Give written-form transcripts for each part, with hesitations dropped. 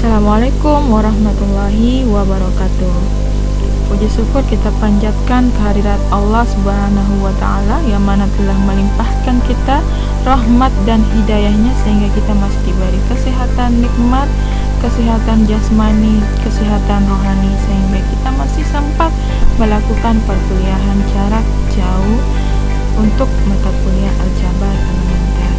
Assalamualaikum warahmatullahi wabarakatuh. Puji syukur kita panjatkan kehadirat Allah Subhanahu wa Ta'ala yang mana telah melimpahkan kita rahmat dan hidayahnya sehingga kita masih diberi kesehatan nikmat, kesehatan jasmani, kesehatan rohani, sehingga kita masih sempat melakukan perkuliahan jarak jauh untuk mata kuliah aljabar elementer.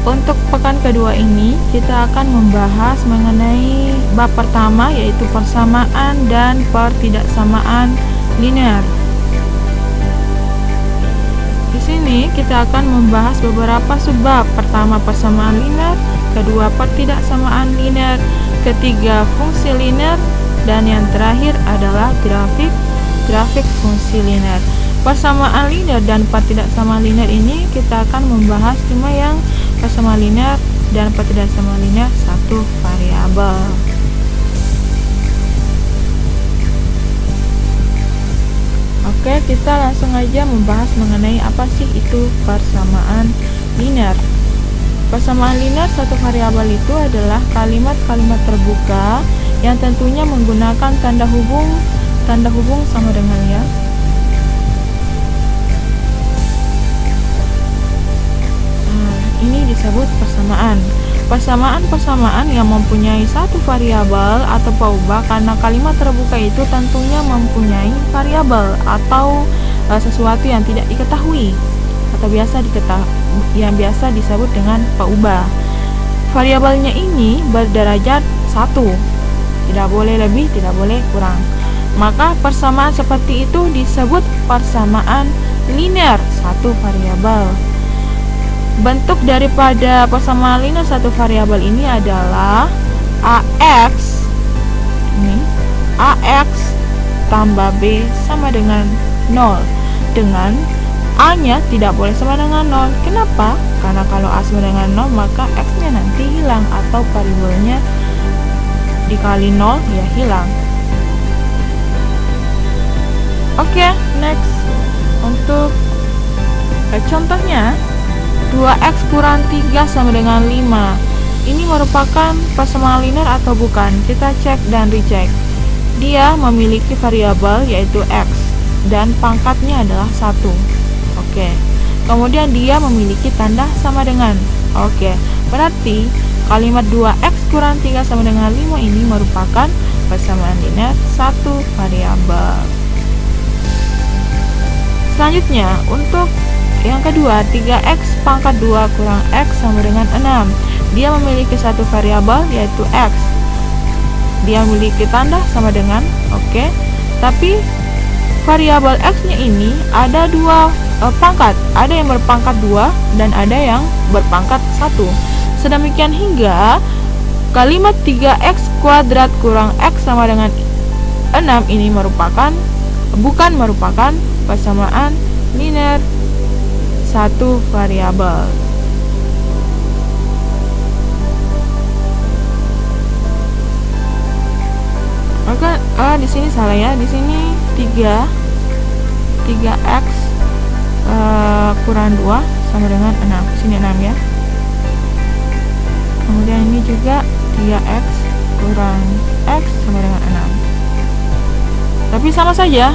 Untuk pekan kedua ini kita akan membahas mengenai bab pertama, yaitu persamaan dan pertidaksamaan linear. Di sini kita akan membahas beberapa subbab. Pertama, persamaan linear, kedua, pertidaksamaan linear, ketiga, fungsi linear, dan yang terakhir adalah grafik fungsi linear. Persamaan linear dan pertidaksamaan linear ini kita akan membahas cuma yang persamaan linear dan pertidaksamaan linear satu variabel. Oke, kita langsung aja membahas mengenai apa sih itu persamaan linear. Persamaan linear satu variabel itu adalah kalimat-kalimat terbuka yang tentunya menggunakan tanda hubung sama dengan ya. Ini disebut persamaan. Persamaan yang mempunyai satu variabel atau paubah, karena kalimat terbuka itu tentunya mempunyai variabel atau sesuatu yang tidak diketahui atau yang biasa disebut dengan paubah. Variabelnya ini berderajat 1, tidak boleh lebih, tidak boleh kurang. Maka persamaan seperti itu disebut persamaan linear satu variabel. Bentuk daripada persamaan linear satu variabel ini adalah AX tambah B sama dengan 0, dengan A nya tidak boleh sama dengan 0. Kenapa? Karena kalau A sama dengan 0 maka X nya nanti hilang atau variabelnya dikali 0 ya hilang. Oke, next. Untuk contohnya 2x kurang 3 sama dengan 5. Ini merupakan persamaan linear atau bukan? Kita cek dan recheck. Dia memiliki variabel yaitu x dan pangkatnya adalah 1. Oke. Kemudian dia memiliki tanda sama dengan. Oke. Berarti kalimat 2x kurang 3 sama dengan 5 ini merupakan persamaan linear satu variabel. Selanjutnya, untuk yang kedua, 3x pangkat 2 kurang x sama dengan 6. Dia memiliki satu variabel yaitu x. Dia memiliki tanda sama dengan, oke. Tapi variabel x-nya ini ada dua pangkat. Ada yang berpangkat 2 dan ada yang berpangkat 1. Sedemikian hingga kalimat 3x kuadrat kurang x sama dengan 6 ini bukan merupakan persamaan linear satu variabel. Maka di sini salah ya. Di sini 3x kurang 2 sama dengan 6. Di sini 6 ya. Kemudian ini juga 3x kurang x sama dengan 6. Tapi sama saja,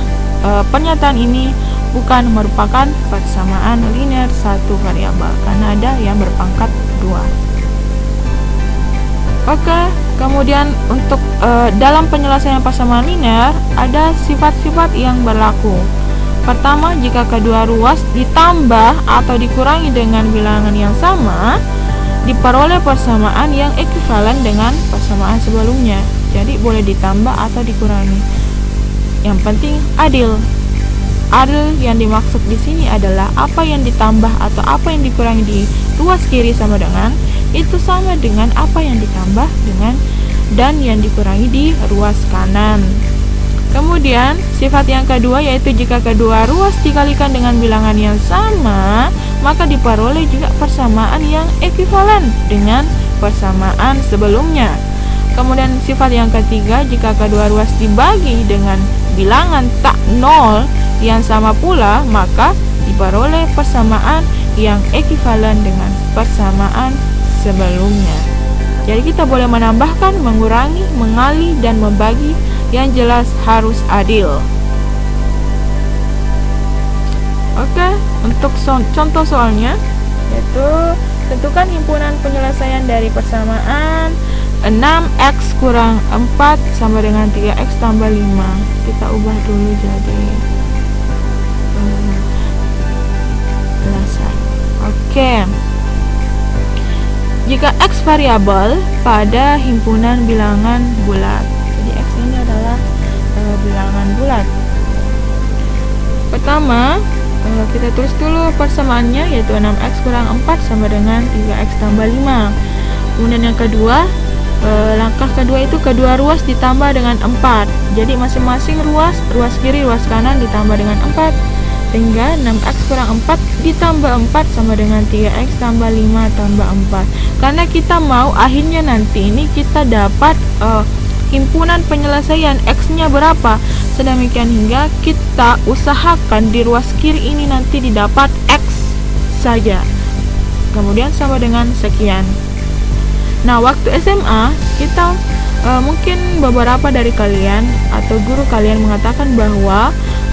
pernyataan ini bukan merupakan persamaan linear satu variabel karena ada yang berpangkat 2. Oke, kemudian untuk dalam penyelesaian persamaan linear ada sifat-sifat yang berlaku. Pertama, jika kedua ruas ditambah atau dikurangi dengan bilangan yang sama, diperoleh persamaan yang ekuivalen dengan persamaan sebelumnya. Jadi boleh ditambah atau dikurangi. Yang penting adil. Adil yang dimaksud di sini adalah apa yang ditambah atau apa yang dikurangi di ruas kiri sama dengan itu sama dengan apa yang ditambah dengan dan yang dikurangi di ruas kanan. Kemudian sifat yang kedua yaitu jika kedua ruas dikalikan dengan bilangan yang sama, maka diperoleh juga persamaan yang ekuivalen dengan persamaan sebelumnya. Kemudian sifat yang ketiga, jika kedua ruas dibagi dengan bilangan tak nol yang sama pula, maka diperoleh persamaan yang ekuivalen dengan persamaan sebelumnya. Jadi kita boleh menambahkan, mengurangi, mengali, dan membagi. Yang jelas harus adil. Oke, untuk contoh soalnya, yaitu tentukan himpunan penyelesaian dari persamaan 6x kurang 4 sama dengan 3x tambah 5. Kita ubah dulu jadi belasan. Oke. Jika x variabel pada himpunan bilangan bulat. Jadi x ini adalah bilangan bulat. Pertama, kita tulis dulu persamaannya, yaitu 6x kurang 4 sama dengan 3x tambah 5. Kemudian yang kedua, langkah kedua itu kedua ruas ditambah dengan 4. Jadi masing-masing ruas kiri, ruas kanan ditambah dengan 4, sehingga 6x kurang 4 ditambah 4 sama dengan 3x tambah 5 tambah 4. Karena kita mau akhirnya nanti ini kita dapat himpunan penyelesaian x-nya berapa, sedemikian hingga kita usahakan di ruas kiri ini nanti didapat x saja, kemudian sama dengan sekian. Nah, waktu SMA kita mungkin beberapa dari kalian atau guru kalian mengatakan bahwa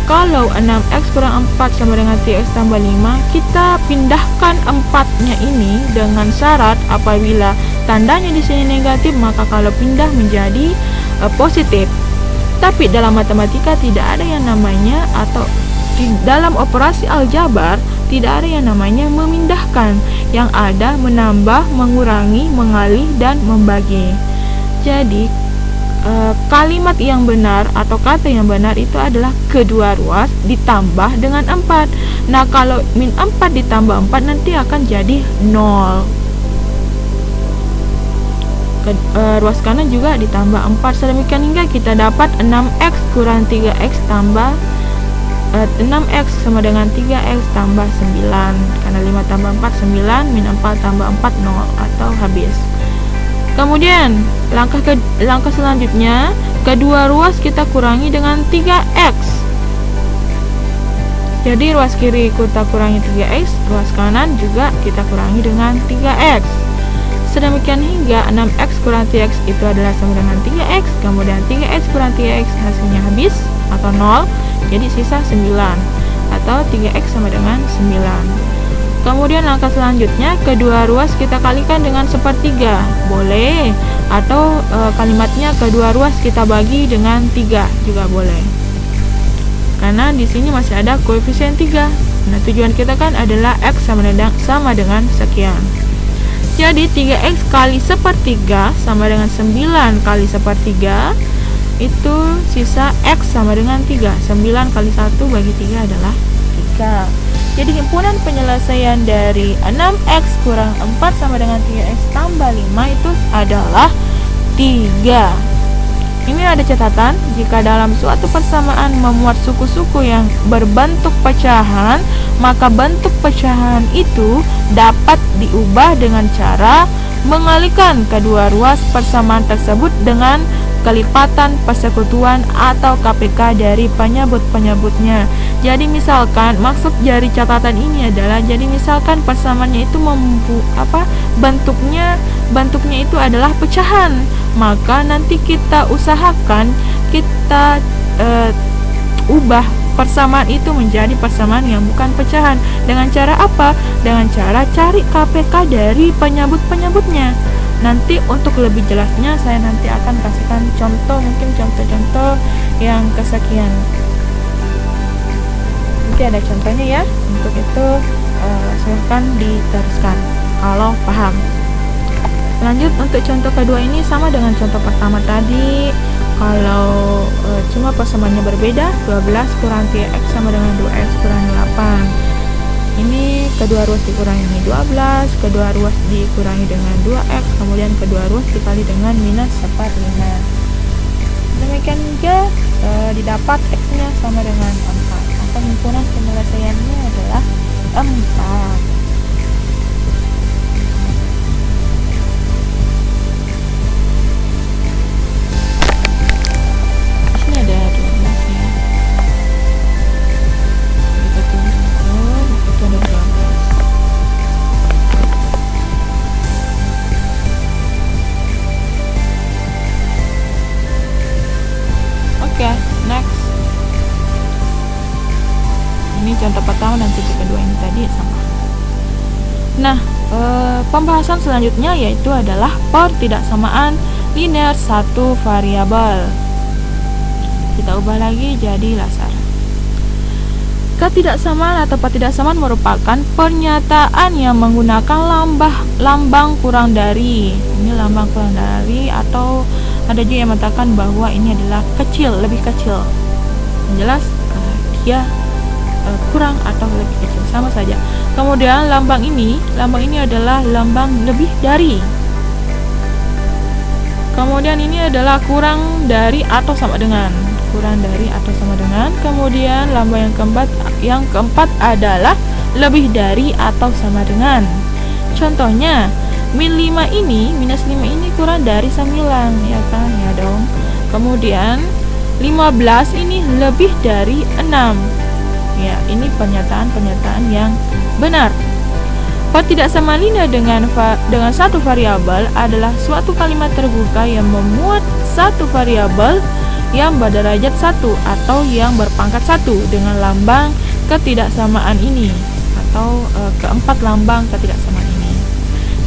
kalau 6x kurang 4 sama dengan 3x tambah 5, kita pindahkan 4-nya ini dengan syarat apabila tandanya di sini negatif, maka kalau pindah menjadi positif. Tapi dalam matematika tidak ada yang namanya, atau di dalam operasi aljabar tidak ada yang namanya memindahkan. Yang ada menambah, mengurangi, mengalih, dan membagi. Jadi kalimat yang benar atau kata yang benar itu adalah kedua ruas ditambah dengan 4. Nah, kalau min 4 ditambah 4 nanti akan jadi 0. Ruas kanan juga ditambah 4, sedemikian hingga kita dapat 6x kurang 3x tambah 6x sama dengan 3x tambah 9. Karena 5 tambah 4 9, min 4 tambah 4 0 atau habis. Kemudian langkah selanjutnya, kedua ruas kita kurangi dengan 3x. Jadi ruas kiri kita kurangi 3x, ruas kanan juga kita kurangi dengan 3x. Sedemikian hingga 6x kurang 3x itu adalah sama dengan 3x. Kemudian 3x kurang 3x hasilnya habis atau 0, jadi sisa 9, atau 3x sama dengan 9. Kemudian langkah selanjutnya, kedua ruas kita kalikan dengan sepertiga, boleh, atau kalimatnya kedua ruas kita bagi dengan 3 juga boleh. Karena di sini masih ada koefisien 3. Nah, tujuan kita kan adalah x sama dengan sekian. Jadi 3x kali sepertiga sama dengan 9 kali sepertiga, itu sisa x sama dengan 3. 9 kali 1 bagi 3 adalah 3. Jadi himpunan penyelesaian dari 6x kurang 4 sama dengan 3x tambah 5 itu adalah 3. Ini ada catatan, jika dalam suatu persamaan memuat suku-suku yang berbentuk pecahan, maka bentuk pecahan itu dapat diubah dengan cara mengalihkan kedua ruas persamaan tersebut dengan kelipatan persekutuan atau KPK dari penyebut-penyebutnya. Jadi misalkan maksud dari catatan ini adalah, jadi misalkan persamaannya itu bentuknya itu adalah pecahan, maka nanti kita usahakan kita ubah persamaan itu menjadi persamaan yang bukan pecahan. Dengan cara apa? Dengan cara cari KPK dari penyebut-penyebutnya. Nanti untuk lebih jelasnya saya nanti akan kasihkan contoh, mungkin contoh-contoh yang kesekian. Nanti ada contohnya ya. Untuk itu silahkan diteruskan kalau paham. Lanjut, untuk contoh kedua ini sama dengan contoh pertama tadi. Kalau cuma persamaannya berbeda, 12 kurang 3x sama dengan 2x kurang 8. Ini kedua ruas dikurangi 12, kedua ruas dikurangi dengan 2x, kemudian kedua ruas dikali dengan minus 45. Demikian juga didapat x-nya sama dengan 4. Maka himpunan penyelesaiannya adalah 4. contoh pertama dan contoh kedua ini tadi sama. Nah, pembahasan selanjutnya yaitu adalah pertidaksamaan linear satu variabel. Kita ubah lagi jadi lasar. Ketidaksamaan atau pertidaksamaan merupakan pernyataan yang menggunakan lambang kurang dari. Ini lambang kurang dari, atau ada juga yang mengatakan bahwa ini adalah kecil, lebih kecil. Yang jelas dia kurang atau lebih kecil, sama saja. Kemudian lambang ini adalah lambang lebih dari. Kemudian ini adalah kurang dari atau sama dengan. Kurang dari atau sama dengan. Kemudian lambang yang keempat adalah lebih dari atau sama dengan. Contohnya, minus 5 ini kurang dari 9, ya kan? Ya dong. Kemudian 15 ini lebih dari 6. Ya, ini pernyataan yang benar. Pertidaksamaan linear dengan satu variabel adalah suatu kalimat terbuka yang memuat satu variabel yang berderajat 1 atau yang berpangkat 1 dengan lambang ketidaksamaan ini, atau keempat lambang ketidaksamaan ini.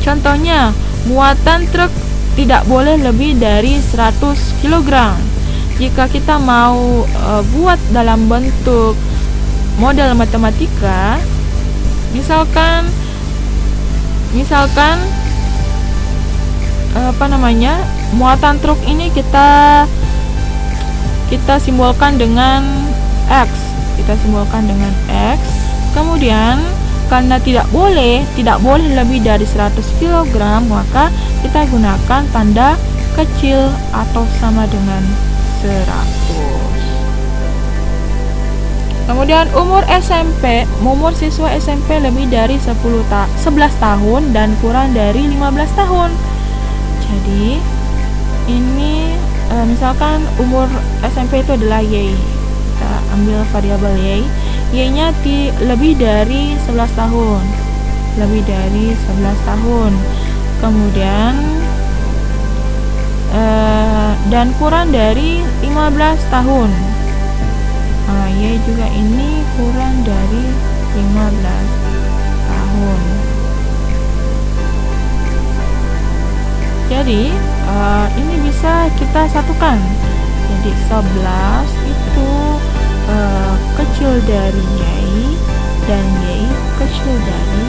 Contohnya, muatan truk tidak boleh lebih dari 100 kg. Jika kita mau buat dalam bentuk model matematika, misalkan muatan truk ini kita simbolkan dengan X. Kemudian karena tidak boleh lebih dari 100 kg, maka kita gunakan tanda kecil atau sama dengan 100. Kemudian umur siswa SMP lebih dari 11 tahun dan kurang dari 15 tahun. Jadi ini misalkan umur SMP itu adalah Y. Kita ambil variabel Y. Y-nya lebih dari 11 tahun. Kemudian dan kurang dari 15 tahun. Y juga ini kurang dari 15 tahun. Jadi ini bisa kita satukan. Jadi 11 itu kecil dari Y, dan Y kecil dari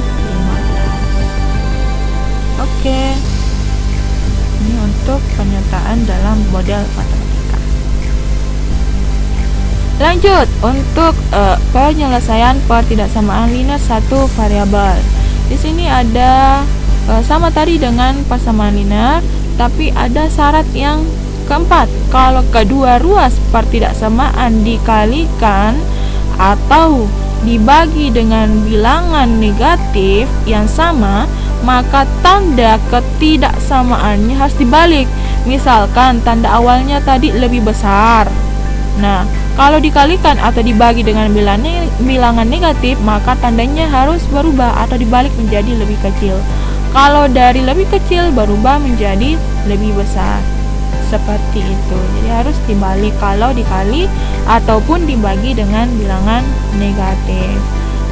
15. Oke. Ini untuk pernyataan dalam model matematika. Lanjut untuk penyelesaian pertidaksamaan linear satu variabel. Di sini ada sama tadi dengan persamaan linear, tapi ada syarat yang keempat. Kalau kedua ruas pertidaksamaan dikalikan atau dibagi dengan bilangan negatif yang sama, maka tanda ketidaksamaannya harus dibalik. Misalkan tanda awalnya tadi lebih besar. Nah, kalau dikalikan atau dibagi dengan bilangan negatif, maka tandanya harus berubah atau dibalik menjadi lebih kecil. Kalau dari lebih kecil berubah menjadi lebih besar. Seperti itu. Jadi harus dibalik kalau dikali ataupun dibagi dengan bilangan negatif.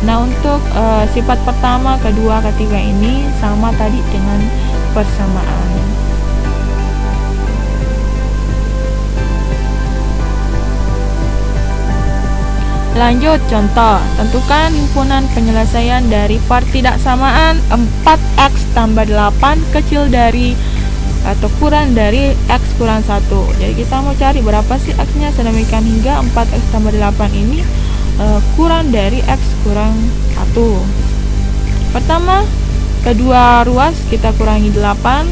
Nah, untuk sifat pertama, kedua, ketiga ini sama tadi dengan persamaan. Lanjut contoh. Tentukan himpunan penyelesaian dari pertidaksamaan 4x tambah 8 kecil dari atau kurang dari x kurang 1. Jadi kita mau cari berapa sih x-nya, sedemikian hingga 4x tambah 8 ini kurang dari x kurang 1. Pertama, kedua ruas kita kurangi 8.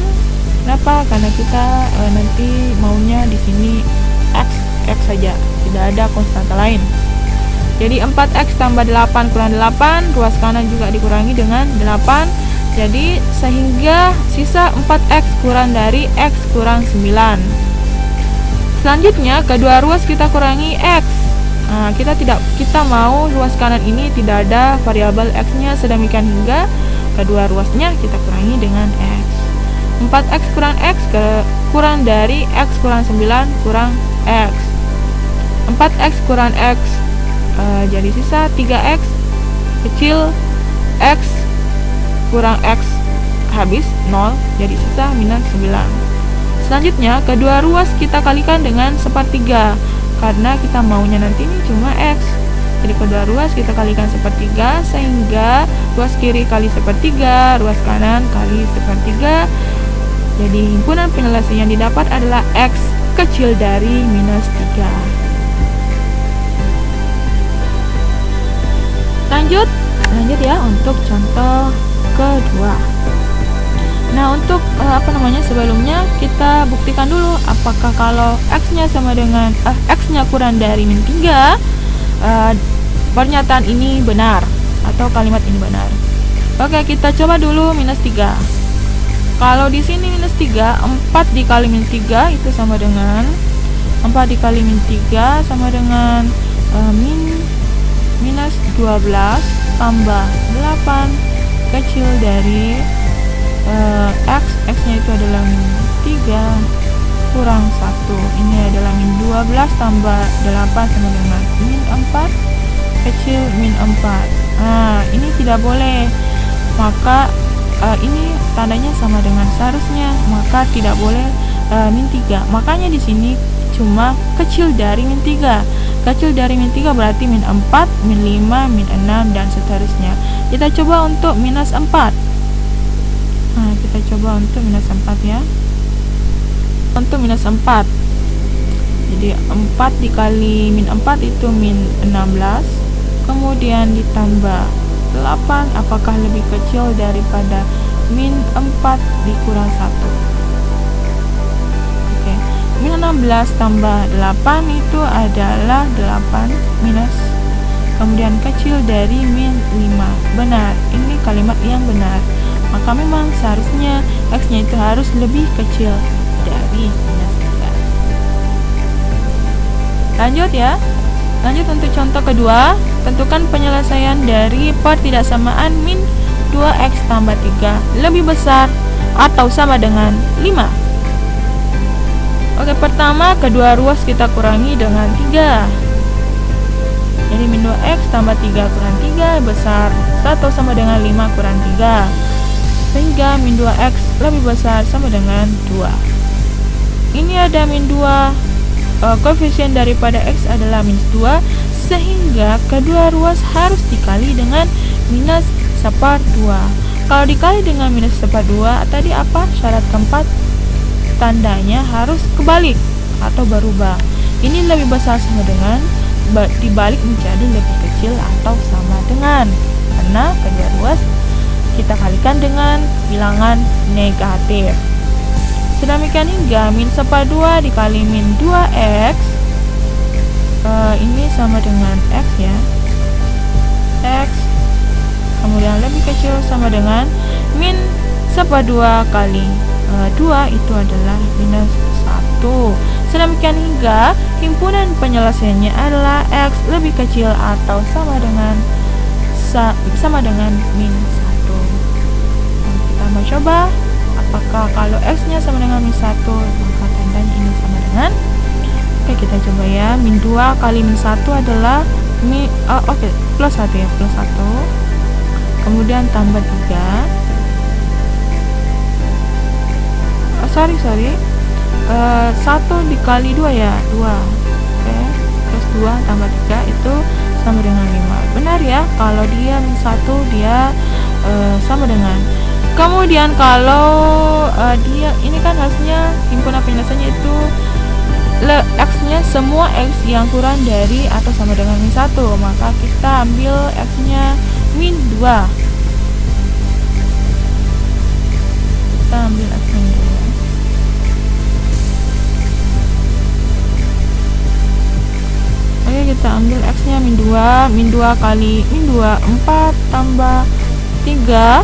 Kenapa? Karena kita nanti maunya di sini x saja, tidak ada konstanta lain. Jadi 4x tambah 8 kurang 8, ruas kanan juga dikurangi dengan 8. Jadi sehingga sisa 4x kurang dari x kurang 9. Selanjutnya kedua ruas kita kurangi x. Nah, kita mau ruas kanan ini tidak ada variabel x-nya, sedemikian hingga kedua ruasnya kita kurangi dengan x. 4x kurang x kurang dari x kurang 9 kurang x. 4x kurang x jadi sisa 3x kecil X kurang X habis 0, jadi sisa minus 9. Selanjutnya kedua ruas kita kalikan dengan sepertiga, karena kita maunya nanti ini cuma X. Jadi kedua ruas kita kalikan sepertiga, sehingga ruas kiri kali sepertiga, ruas kanan kali sepertiga. Jadi himpunan penyelesaian yang didapat adalah X kecil dari minus 3. Lanjut ya untuk contoh kedua. Nah, untuk sebelumnya kita buktikan dulu apakah kalau X-nya sama dengan X-nya kurang dari min 3, pernyataan ini benar atau kalimat ini benar. Oke, kita coba dulu minus 3. Kalau di sini minus 3, 4 dikali min 3 itu sama dengan 4 dikali min 3 sama dengan minus 12 tambah 8 kecil dari X nya itu adalah min 3 kurang 1. Ini adalah min 12 tambah 8 sama dengan min 4 kecil min 4. Nah, ini tidak boleh, maka ini tandanya sama dengan seharusnya, maka tidak boleh min 3. Makanya di sini cuma kecil dari min 3. Kecil dari min 3 berarti min 4, min 5, min 6 dan seterusnya. Kita coba untuk minus 4. Nah, kita coba untuk minus 4 ya. Untuk minus 4. Jadi 4 dikali min 4 itu min 16. Kemudian ditambah 8, apakah lebih kecil daripada min 4 dikurang 1? Oke, min 16 tambah 8 itu adalah 8 minus, kemudian kecil dari min 5. Benar, ini kalimat yang benar. Maka memang seharusnya X-nya itu harus lebih kecil dari minus 3. Lanjut ya. Lanjut untuk contoh kedua, tentukan penyelesaian dari pertidaksamaan min 2x tambah 3 lebih besar atau sama dengan 5. Oke, pertama kedua ruas kita kurangi dengan 3. Jadi min 2x tambah 3 kurang 3 besar 1 sama dengan 5 kurang 3. Sehingga min 2x lebih besar sama dengan 2. Ini ada min 2, koefisien daripada X adalah minus 2, sehingga kedua ruas harus dikali dengan minus 1/2. Kalau dikali dengan minus 1/2, tadi apa? Syarat keempat, tandanya harus kebalik atau berubah. Ini lebih besar sama dengan, dibalik menjadi lebih kecil atau sama dengan, karena kedua ruas kita kalikan dengan bilangan negatif. Sedemikian hingga min 1/2 dikali min 2x, ini sama dengan x ya, x, kemudian lebih kecil sama dengan min 1/2 kali 2 itu adalah minus 1. Sedemikian hingga himpunan penyelesaiannya adalah x lebih kecil atau sama dengan min 1. Kita mau coba apakah kalau X-nya sama dengan min 1, maka tandanya ini sama dengan. Oke, kita coba ya. Min 2 kali min 1 adalah plus 1 ya, plus 1. Kemudian tambah 3. Sorry. 1 dikali 2 ya, 2. Oke, plus 2 tambah 3 itu sama dengan 5. Benar ya, kalau dia min 1 dia sama dengan. Kemudian kalau dia ini kan hasilnya himpunan penyelesaiannya itu X-nya semua X yang kurang dari atau sama dengan min 1, maka kita ambil X-nya min 2. Kita ambil X-nya min 2. Oke, kita ambil X-nya min 2. Min 2 kali min 2, 4 tambah 3.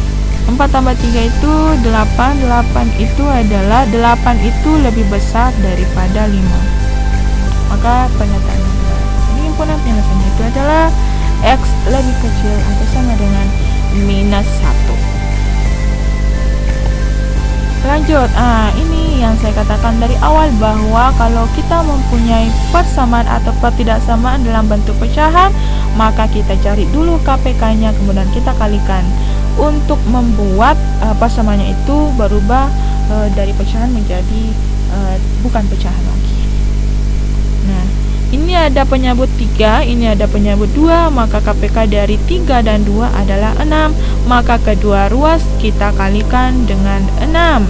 4 tambah 3 itu 8. 8 itu adalah 8 itu lebih besar daripada 5. Maka pernyataannya benar. Jadi himpunan penyelesaiannya itu adalah X lebih kecil atau sama dengan minus 1. Lanjut, ini seperti yang saya katakan dari awal bahwa kalau kita mempunyai persamaan atau pertidaksamaan dalam bentuk pecahan, maka kita cari dulu KPK-nya, kemudian kita kalikan untuk membuat persamaannya itu berubah dari pecahan menjadi bukan pecahan lagi. Nah, ini ada penyebut 3, ini ada penyebut 2, maka KPK dari 3 dan 2 adalah 6. Maka kedua ruas kita kalikan dengan 6.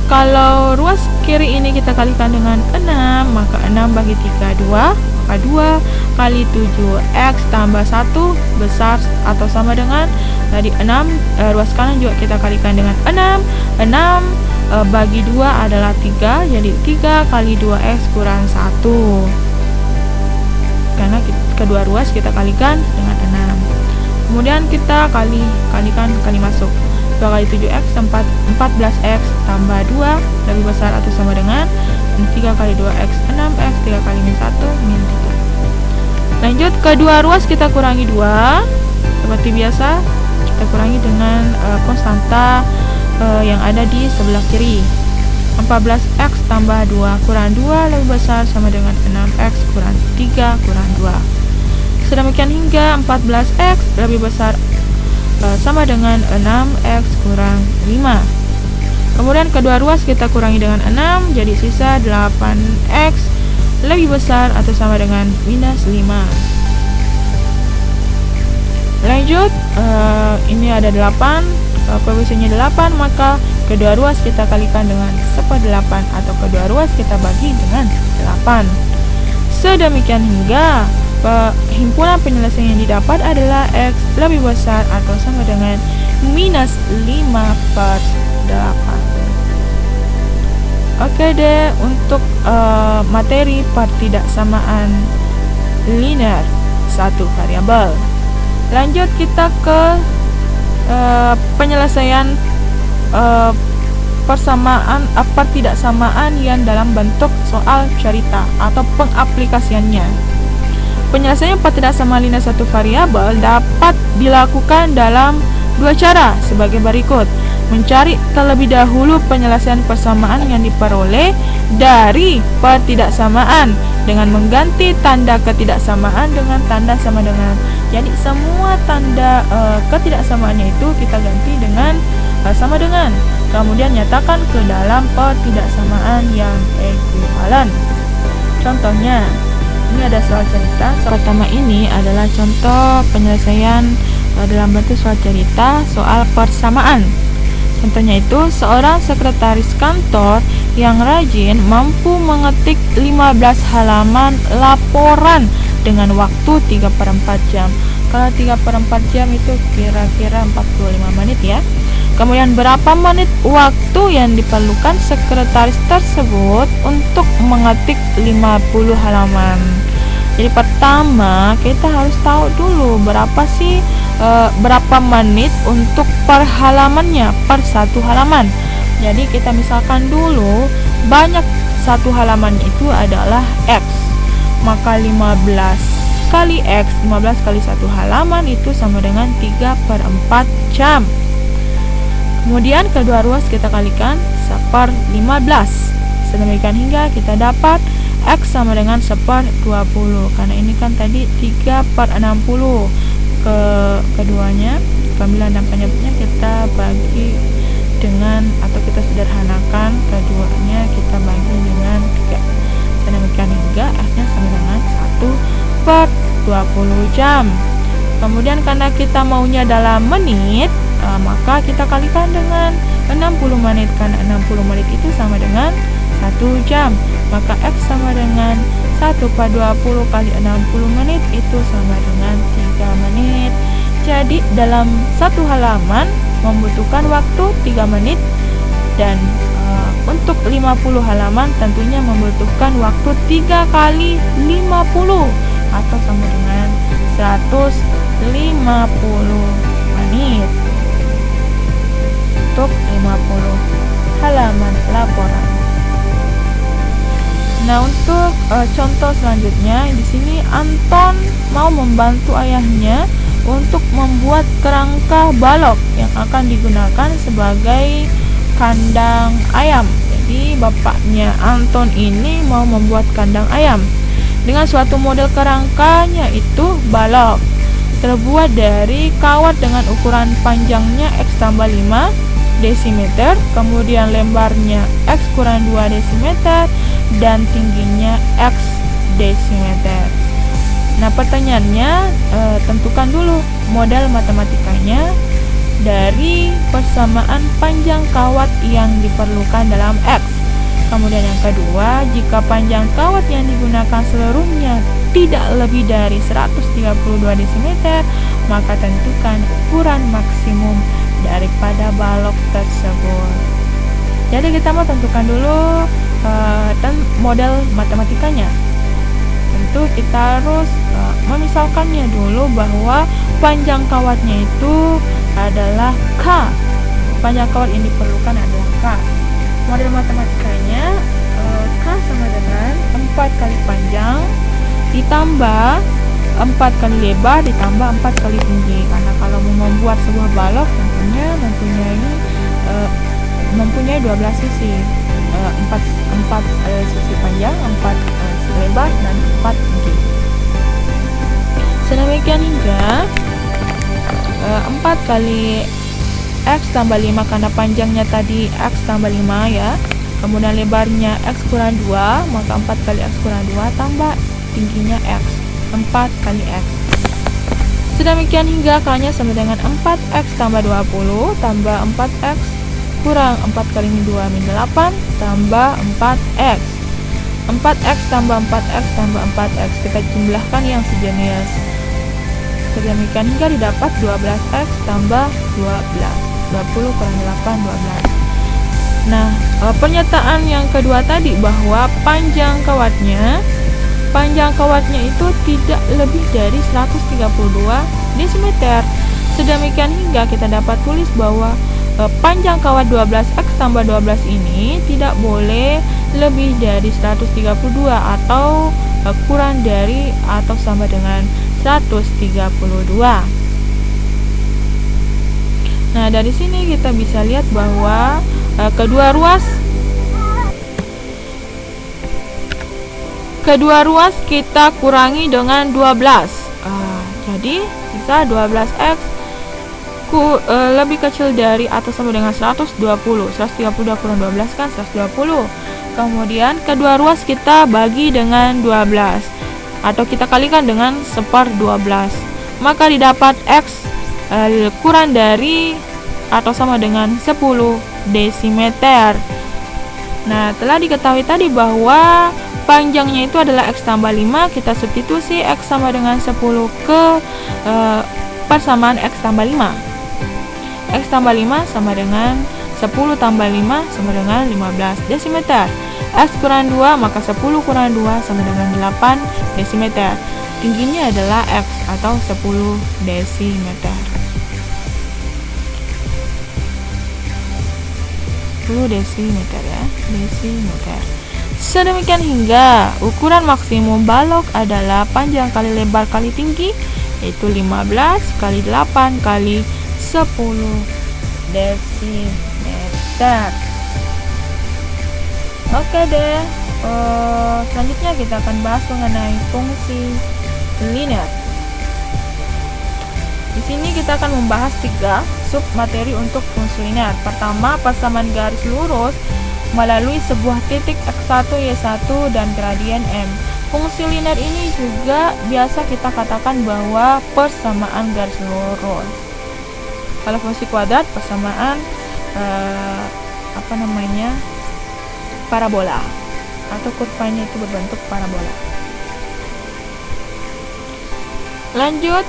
Kalau ruas kiri ini kita kalikan dengan 6, maka 6 bagi 3 2, maka 2 kali 7x tambah 1 besar atau sama dengan tadi 6. Ruas kanan juga kita kalikan dengan 6. 6 bagi 2 adalah 3, jadi 3 kali 2x kurang 1. Karena kedua ruas kita kalikan dengan 6. Kemudian kita kalikan kali masuk. 2 kali 7x 14x tambah 2 lebih besar atau sama dengan 3 kali 2x 6x, 3 kali min 1 min 3. Lanjut, kedua ruas kita kurangi 2. Seperti biasa kita kurangi dengan konstanta yang ada di sebelah kiri. 14x tambah 2 kurang 2 lebih besar sama dengan 6x kurang 3 kurang 2. Sedemikian hingga 14x lebih besar sama dengan 6x kurang 5. Kemudian kedua ruas kita kurangi dengan 6, jadi sisa 8x lebih besar atau sama dengan minus 5. Lanjut, ini ada 8, koefisiennya 8, maka kedua ruas kita kalikan dengan 1/8 atau kedua ruas kita bagi dengan 8. Sedemikian hingga himpunan penyelesaian yang didapat adalah X lebih besar atau sama dengan minus 5/8. Oke deh, untuk materi pertidaksamaan linear satu variabel. Lanjut kita ke penyelesaian persamaan pertidaksamaan yang dalam bentuk soal cerita atau pengaplikasiannya. Penyelesaian pertidaksamaan linear satu variabel dapat dilakukan dalam dua cara sebagai berikut. Mencari terlebih dahulu penyelesaian persamaan yang diperoleh dari pertidaksamaan dengan mengganti tanda ketidaksamaan dengan tanda sama dengan. Jadi semua tanda ketidaksamaannya itu kita ganti dengan sama dengan. Kemudian nyatakan ke dalam pertidaksamaan yang ekuivalen. Contohnya, ini ada soal cerita. Pertama ini adalah contoh penyelesaian dalam bentuk soal cerita soal persamaan. Contohnya itu, seorang sekretaris kantor yang rajin mampu mengetik 15 halaman laporan dengan waktu 3/4 jam. Kalau 3/4 jam itu kira-kira 45 menit ya. Kemudian berapa menit waktu yang diperlukan sekretaris tersebut untuk mengetik 50 halaman. Jadi pertama kita harus tahu dulu berapa menit untuk per halamannya, per satu halaman. Jadi kita misalkan dulu banyak satu halaman itu adalah X, maka 15 kali X, 15 kali satu halaman itu sama dengan 3/4 jam. Kemudian kedua ruas kita kalikan 1/15. Sedemikian hingga kita dapat X sama dengan 1/20. Karena ini kan tadi 3/60. Keduanya, pemilihan dan penyebutnya kita bagi dengan atau kita sederhanakan, keduanya kita bagi dengan 3. Sedemikian hingga X-nya sama dengan 1/20 jam. Kemudian karena kita maunya dalam menit, maka kita kalikan dengan 60 menit. Karena 60 menit itu sama dengan 1 jam, maka X sama dengan 1/20 kali 60 menit itu sama dengan 3 menit. Jadi dalam satu halaman membutuhkan waktu 3 menit. Dan untuk 50 halaman tentunya membutuhkan waktu 3 kali 50 atau sama dengan 150 menit untuk 50 halaman laporan. Nah, untuk contoh selanjutnya di sini Anton mau membantu ayahnya untuk membuat kerangka balok yang akan digunakan sebagai kandang ayam. Jadi bapaknya Anton ini mau membuat kandang ayam dengan suatu model kerangkanya itu balok, terbuat dari kawat dengan ukuran panjangnya X tambah 5 desimeter, kemudian lebarnya X kurang 2 desimeter, dan tingginya X desimeter. Nah, pertanyaannya, tentukan dulu model matematikanya dari persamaan panjang kawat yang diperlukan dalam X. Kemudian yang kedua, jika panjang kawat yang digunakan seluruhnya tidak lebih dari 132 desimeter, maka tentukan ukuran maksimum daripada balok tersebut. Jadi kita mau tentukan dulu model matematikanya. Tentu kita harus memisalkannya dulu bahwa panjang kawatnya itu adalah K. Panjang kawat yang diperlukan adalah K. Model matematikanya K sama dengan 4 kali panjang ditambah 4 kali lebar ditambah 4 kali tinggi. Karena kalau mau membuat sebuah balok tentunya mempunyai 12 sisi, 4 sisi panjang, 4 sisi lebar, dan 4 tinggi. Sedemikian hingga 4 kali X tambah 5, karena panjangnya tadi X tambah 5 ya, kemudian lebarnya X kurang 2, maka 4 kali X kurang 2 tambah tingginya X, 4 kali X. Sedemikian hingga akarnya sama dengan 4X tambah 20 tambah 4X kurang 4 kali 2 min 8 tambah 4X. 4X tambah 4X tambah 4X, kita jumlahkan yang sejenis. Sedemikian hingga didapat 12X tambah 12. 20 kurang 8, 12. Nah, pernyataan yang kedua tadi bahwa panjang kawatnya itu tidak lebih dari 132 desimeter. Sedemikian hingga kita dapat tulis bahwa panjang kawat 12X tambah 12 ini tidak boleh lebih dari 132 atau kurang dari atau sama dengan 132. Nah, dari sini kita bisa lihat bahwa kedua ruas kita kurangi dengan 12. Jadi bisa 12X lebih kecil dari atau sama dengan 120. 132 kurang 12 kan 120. Kemudian kedua ruas kita bagi dengan 12 atau kita kalikan dengan 1/12. Maka didapat X kurang dari atau sama dengan 10 desimeter. Nah, telah diketahui tadi bahwa panjangnya itu adalah X tambah 5, kita substitusi X sama dengan 10 ke persamaan X tambah 5. X tambah 5 sama dengan 10 tambah 5 sama dengan 15 desimeter. X kurang 2, maka 10 kurang 2 sama dengan 8 desimeter. Tingginya adalah X atau 10 desimeter. 10 desimeter ya, desimeter. Sedemikian hingga ukuran maksimum balok adalah panjang kali lebar kali tinggi, yaitu 15 kali 8 kali 10 desimeter. Oke deh, selanjutnya kita akan bahas mengenai fungsi linear. Di sini kita akan membahas 3 sub materi untuk fungsi linear. Pertama, persamaan garis lurus melalui sebuah titik X1, Y1 dan gradien M. Fungsi linear ini juga biasa kita katakan bahwa persamaan garis lurus. Kalau fungsi kuadrat, persamaan parabola atau kurvanya itu berbentuk parabola. Lanjut,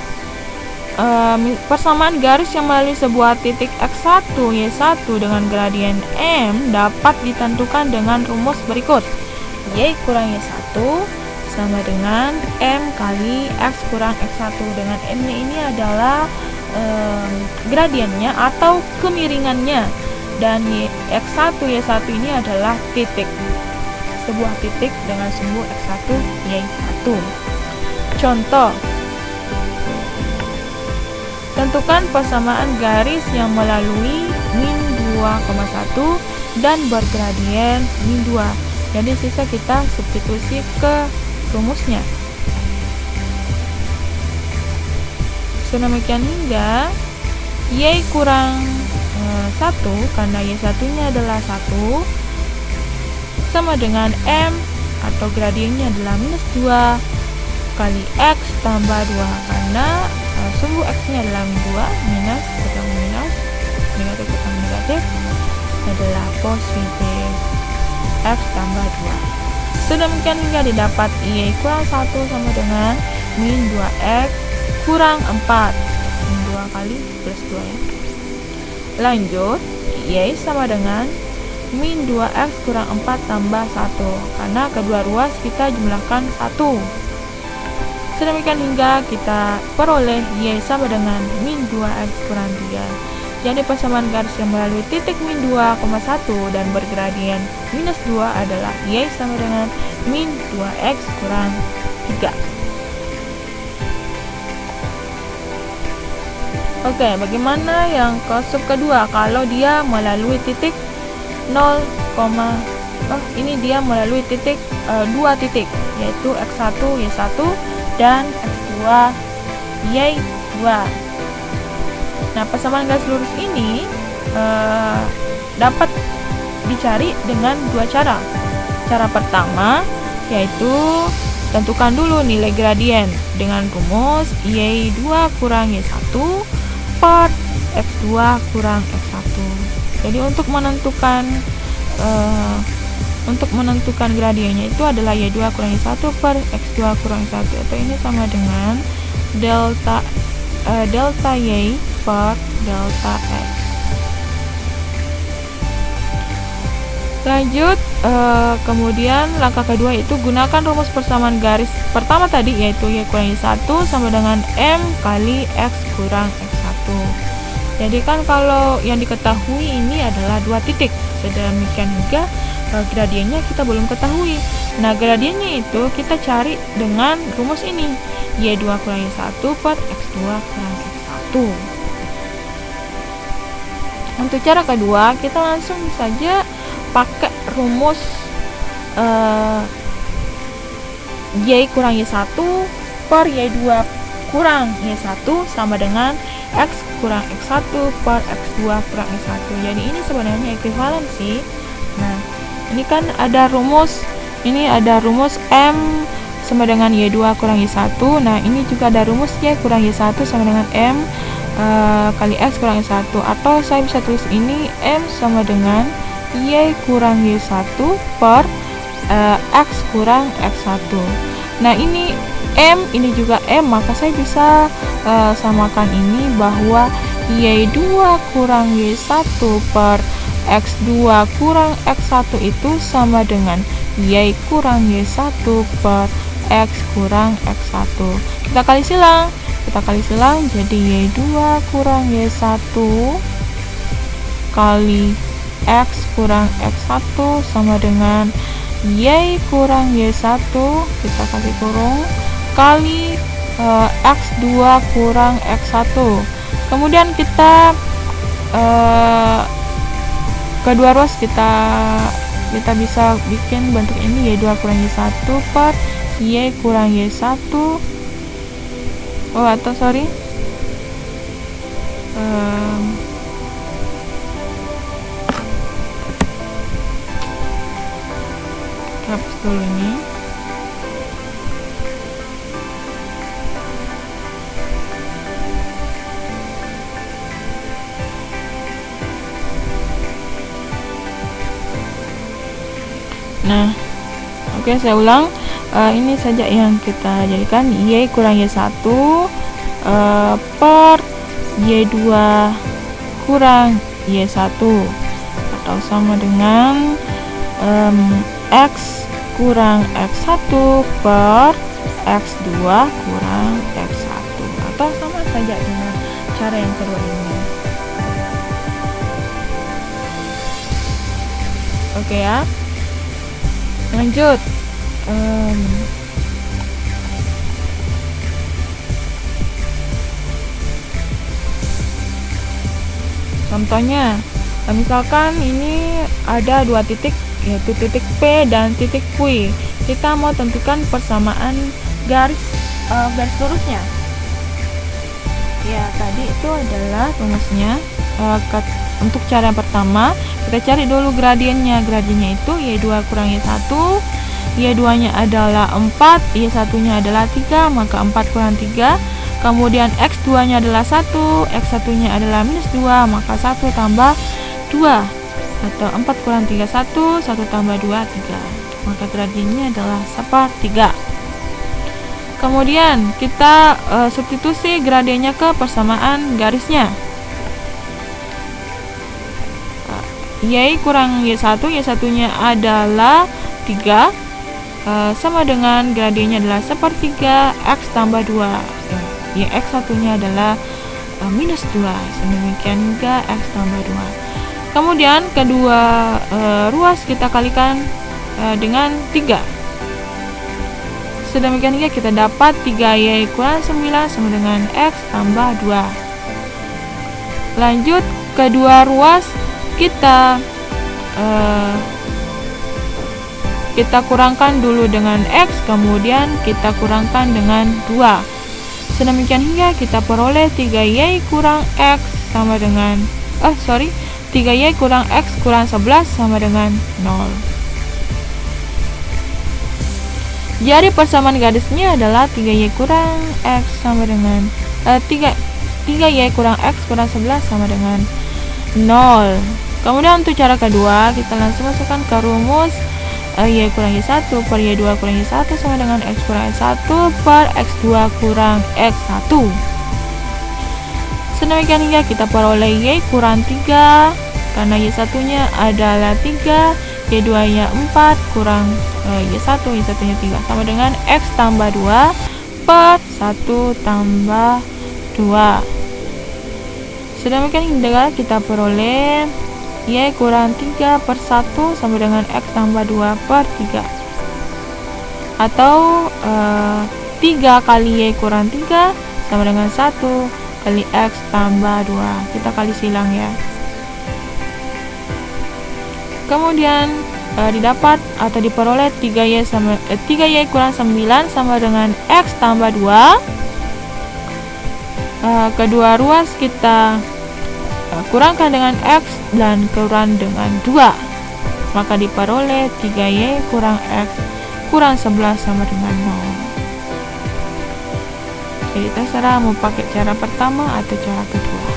persamaan garis yang melalui sebuah titik X1, Y1 dengan gradien M dapat ditentukan dengan rumus berikut. Y kurang Y1 sama dengan M kali X kurang X1, dengan M-nya ini adalah gradiennya atau kemiringannya, dan X1, Y1 ini adalah titik, sebuah titik dengan sumbu X1, Y1. Contoh, tentukan persamaan garis yang melalui min 2 2,1 dan bergradien min 2. Jadi sisa kita substitusi ke rumusnya. Sedemikian hingga Y kurang 1, karena Y1 nya adalah 1, sama dengan M atau gradiennya adalah minus 2 kali X tambah 2, karena sumbu X nya adalah min 2, minus ketemu minus, negatif ketemu negatif, adalah positif X tambah 2. Sedemikian hingga didapat Y kurang 1 sama dengan min 2X kurang 4, min 2 kali plus 2 ya. Lanjut, Y sama dengan min 2X kurang 4 tambah 1, karena kedua ruas kita jumlahkan 1. Sedemikian hingga kita peroleh Y sama dengan min 2X kurang 3. Jadi persamaan garis yang melalui titik min 2,1 dan bergradien minus 2 adalah Y sama dengan min 2X kurang 3. Oke, bagaimana yang ke sub kedua kalau dia melalui titik 0, ini dia melalui titik 2 titik, yaitu X1 Y1 dan X2 Y2. Nah, persamaan garis lurus ini dapat dicari dengan dua cara. Cara pertama yaitu tentukan dulu nilai gradien dengan rumus Y2 kurang Y1 per X2 kurang X1. Jadi untuk menentukan gradiennya itu adalah Y2 kurang Y1 per X2 kurang Y1, atau ini sama dengan delta Y per delta X. Lanjut, kemudian langkah kedua itu gunakan rumus persamaan garis pertama tadi, yaitu Y kurang Y1 sama dengan M kali X kurang X1. Jadi kan kalau yang diketahui ini adalah 2 titik, sedemikian hingga gradiennya kita belum ketahui. Nah, gradiennya itu kita cari dengan rumus ini, Y2 kurang Y1 per X2 kurang X1. Untuk cara kedua, kita langsung saja pakai rumus Y kurang Y1 per Y2 kurang Y1 sama dengan X kurang X1 per X2 kurang X1. Jadi ini sebenarnya ekuivalensi. Nah, ini kan ada rumus, ini ada rumus M sama dengan Y2 kurang Y1. Nah, ini juga ada rumus Y kurang Y1 sama dengan M kali X kurang Y1. Atau saya bisa tulis ini M sama dengan Y kurang Y1 per X kurang X1. Nah, ini M, ini juga M, maka saya bisa samakan ini bahwa Y2 kurang Y1 per X2 kurang X1 itu sama dengan Y kurang Y1 per X kurang X1. Kita kali silang, jadi Y2 kurang Y1 kali X kurang X1 sama dengan Y kurang Y1, kita kasih kurung, kali X2 kurang X1. Kemudian kita kedua ruas kita bisa bikin bentuk ini, Y2 kurang Y1 per Y kurang Y1. Hapus dulu ini. Nah, oke, saya ulang. Ini saja yang kita jadikan, Y kurang Y1 per Y2 kurang Y1, atau sama dengan X kurang X1 per X2 kurang X1, atau sama saja dengan cara yang kedua ini. Oke ya, lanjut. Contohnya Misalkan ini ada dua titik, yaitu titik P dan titik Q. Kita mau tentukan persamaan garis lurusnya. Ya, tadi itu adalah rumusnya. Untuk cara yang pertama, kita cari dulu gradiennya. Gradiennya itu Y2 kurang Y1. Y2 nya adalah 4, Y1 nya adalah 3, maka 4 kurang 3. Kemudian X2 nya adalah 1, X1 nya adalah minus 2, maka 1 tambah 2, atau 4 kurang 3, 1 tambah 2, 3, maka gradiennya adalah sepertiga. Kemudian kita substitusi gradiennya ke persamaan garisnya. Y kurang Y1, Y1 nya adalah 3, sama dengan gradiennya adalah sepertiga X tambah 2. Ya, X1 nya adalah minus 2, sedemikian hingga X tambah 2. Kemudian kedua ruas kita kalikan dengan 3, sedemikian hingga kita dapat 3Y kurang 9 sama dengan X tambah 2. Lanjut, kedua ruas kita kurangkan dulu dengan X, kemudian kita kurangkan dengan 2. Sedemikian hingga kita peroleh 3Y kurang X sama dengan 3Y kurang X kurang 11 sama dengan 0. Jadi persamaan garisnya adalah 3Y kurang X sama dengan 3Y kurang X kurang 11 sama dengan 0. Kemudian untuk cara kedua, kita langsung masukkan ke rumus Y kurang Y1 per Y2 kurang Y1 sama dengan X kurang Y1 per X2 kurang X1. Sedemikian hingga kita peroleh Y kurang 3, karena Y1 nya adalah 3, Y2 nya 4 kurang Y1 nya 3 sama dengan X tambah 2 per 1 tambah 2. Sedemikian hingga kita peroleh Y kurang 3 per 1 sama dengan X tambah 2 per 3, atau 3 kali Y kurang 3 sama dengan 1 kali X tambah 2. Kita kali silang ya. Kemudian didapat atau diperoleh 3Y kurang 9 sama dengan X tambah 2. Kedua ruas kita kurangkan dengan X dan kurang dengan 2, maka diperoleh 3Y kurang X kurang 11 sama dengan 0. Jadi terserah mau pakai cara pertama atau cara kedua.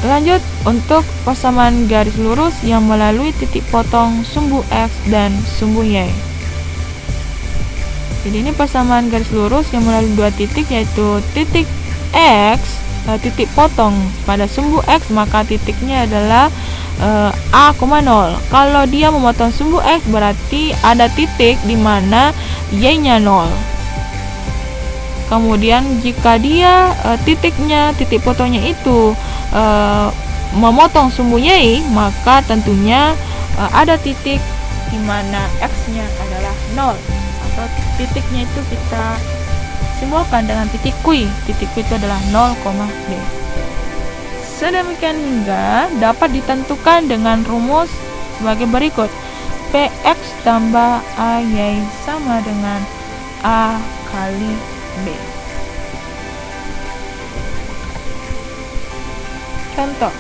Lanjut, untuk persamaan garis lurus yang melalui titik potong sumbu X dan sumbu Y. Jadi ini persamaan garis lurus yang melalui dua titik, yaitu titik X, titik potong pada sumbu X, maka titiknya adalah A,0. Kalau dia memotong sumbu X, berarti ada titik di mana Y-nya 0. Kemudian jika dia titik potongnya itu memotong sumbu Y, maka tentunya ada titik di mana X-nya adalah 0. Titiknya itu kita simbolkan dengan titik Q. Titik Q itu adalah 0, B. Sedemikian hingga dapat ditentukan dengan rumus sebagai berikut. PX tambah AY sama dengan A kali B. Contoh,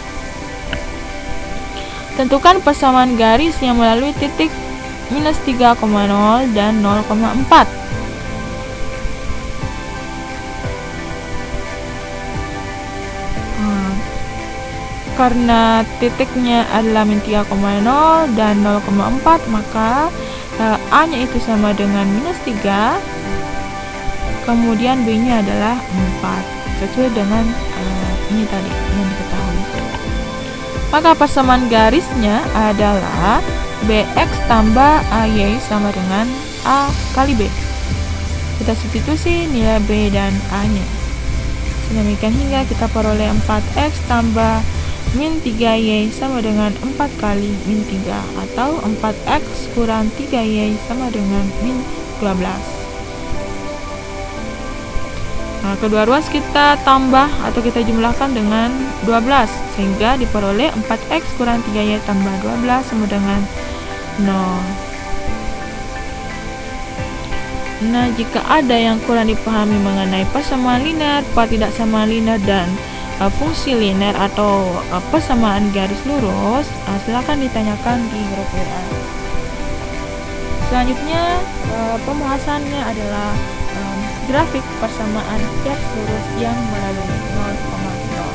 tentukan persamaan garis yang melalui titik minus 3,0 dan 0,4. Karena titiknya adalah min 3,0 dan 0,4, maka A nya itu sama dengan minus 3, kemudian B nya adalah 4, sesuai dengan ini tadi yang diketahui. Maka persamaan garisnya adalah BX tambah AY sama dengan A kali B. Kita substitusi nilai B dan A nya. Sedemikian hingga kita peroleh 4X tambah min 3Y sama dengan 4 kali min 3, atau 4X kurang 3Y sama dengan min 12. Nah, kedua ruas kita tambah atau kita jumlahkan dengan 12 sehingga diperoleh 4x kurang 3y tambah 12 sama dengan 0. Nah, jika ada yang kurang dipahami mengenai persamaan linear, tidak sama linear, dan fungsi linear atau persamaan garis lurus, silakan ditanyakan di grup WA. Selanjutnya pembahasannya adalah grafik persamaan garis lurus yang melalui 0,0.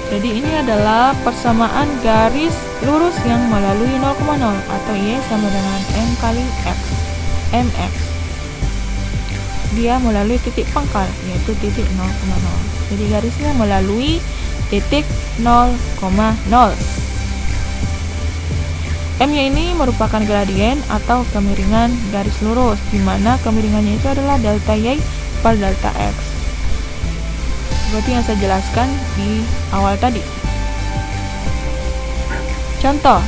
Jadi ini adalah persamaan garis lurus yang melalui 0,0 atau Y sama dengan M kali X, MX. Dia melalui titik pangkal yaitu titik 0,0. Jadi garisnya melalui titik 0,0. M-nya ini merupakan gradien atau kemiringan garis lurus, di mana kemiringannya itu adalah delta Y per delta X. Seperti yang saya jelaskan di awal tadi. Contoh,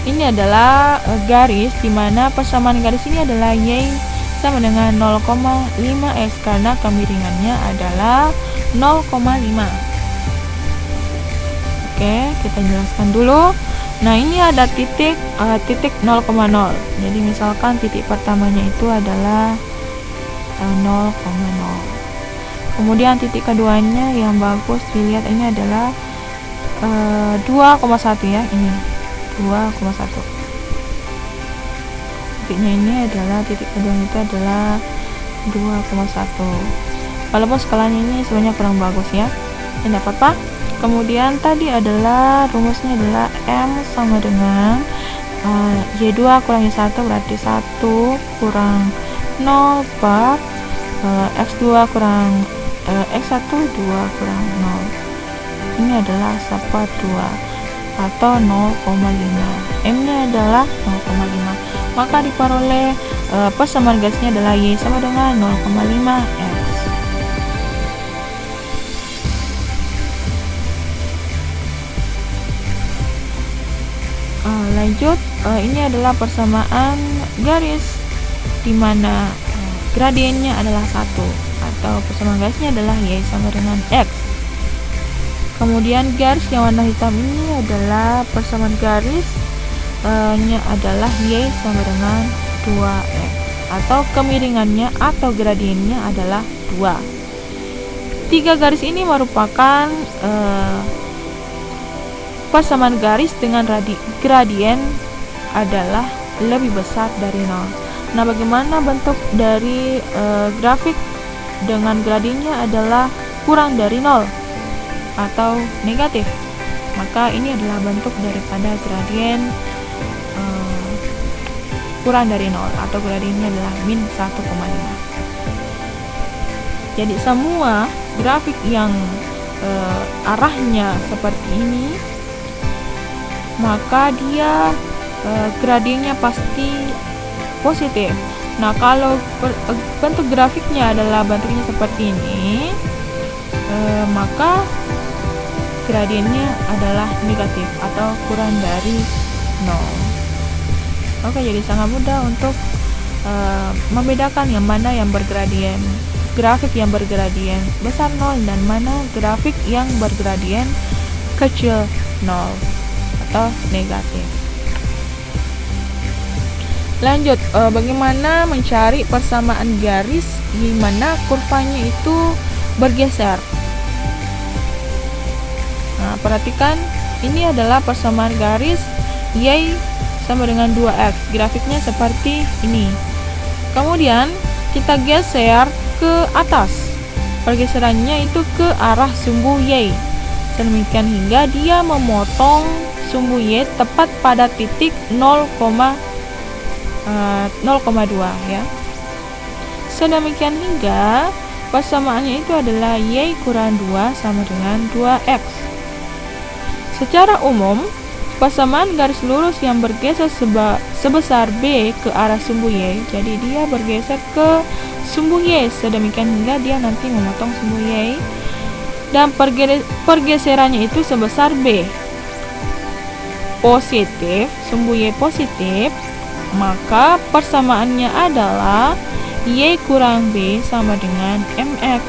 ini adalah garis di mana persamaan garis ini adalah Y sama dengan 0,5x karena kemiringannya adalah 0,5. Oke, kita jelaskan dulu. Nah, ini ada titik 0,0. Jadi misalkan titik pertamanya itu adalah 0,0. Kemudian titik keduanya yang bagus dilihat ini adalah 2,1 ya, ini 2,1. Titiknya ini adalah titik kedua itu adalah 2,1. Walaupun skalanya ini sebenarnya kurang bagus ya, tidak apa-apa. Kemudian tadi adalah rumusnya adalah M sama dengan Y2 kurang Y1 berarti 1 kurang 0 per X2 kurang X1 2 kurang 0. Ini adalah seperempat atau 0,5. M nya adalah 0,5. Maka diperoleh persamaan garisnya adalah Y sama dengan 0,5 X. Lanjut, ini adalah persamaan garis di mana gradiennya adalah 1 atau persamaan garisnya adalah Y sama dengan X. Kemudian garis yang warna hitam ini adalah persamaan garis nya adalah Y sama dengan 2X atau kemiringannya atau gradiennya adalah 2. Tiga garis ini merupakan persamaan garis dengan gradien adalah lebih besar dari 0. Nah, bagaimana bentuk dari grafik dengan gradiennya adalah kurang dari 0 atau negatif? Maka ini adalah bentuk daripada gradien kurang dari 0 atau gradiennya adalah min 1,5. Jadi semua grafik yang arahnya seperti ini, maka dia gradiennya pasti positif. Nah, kalau bentuk grafiknya adalah bentuknya seperti ini, maka gradiennya adalah negatif atau kurang dari 0. Oke, jadi sangat mudah untuk membedakan yang mana yang bergradien, grafik yang bergradien besar 0 dan mana grafik yang bergradien kecil 0 atau negatif. Lanjut, bagaimana mencari persamaan garis di mana kurvanya itu bergeser. Nah, perhatikan, ini adalah persamaan garis Y sama dengan 2X. Grafiknya seperti ini. Kemudian kita geser ke atas. Pergeserannya itu ke arah sumbu Y. Sedemikian hingga dia memotong sumbu Y tepat pada titik 0,2 ya. Sedemikian hingga persamaannya itu adalah Y kurang 2 sama dengan 2X. Secara umum, persamaan garis lurus yang bergeser sebesar B ke arah sumbu Y, jadi dia bergeser ke sumbu Y sedemikian hingga dia nanti memotong sumbu Y, dan pergeserannya itu sebesar B positif, sumbu Y positif, maka persamaannya adalah Y kurang B sama dengan MX.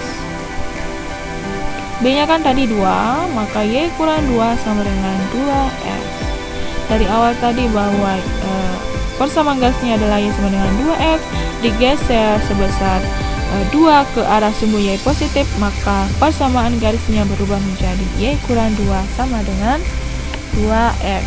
B nya kan tadi 2, maka Y kurang 2 sama dengan 2X. Dari awal tadi bahwa persamaan garisnya adalah Y sama dengan 2X, digeser sebesar 2 ke arah sumbu Y positif, maka persamaan garisnya berubah menjadi Y kurang 2 sama dengan 2X.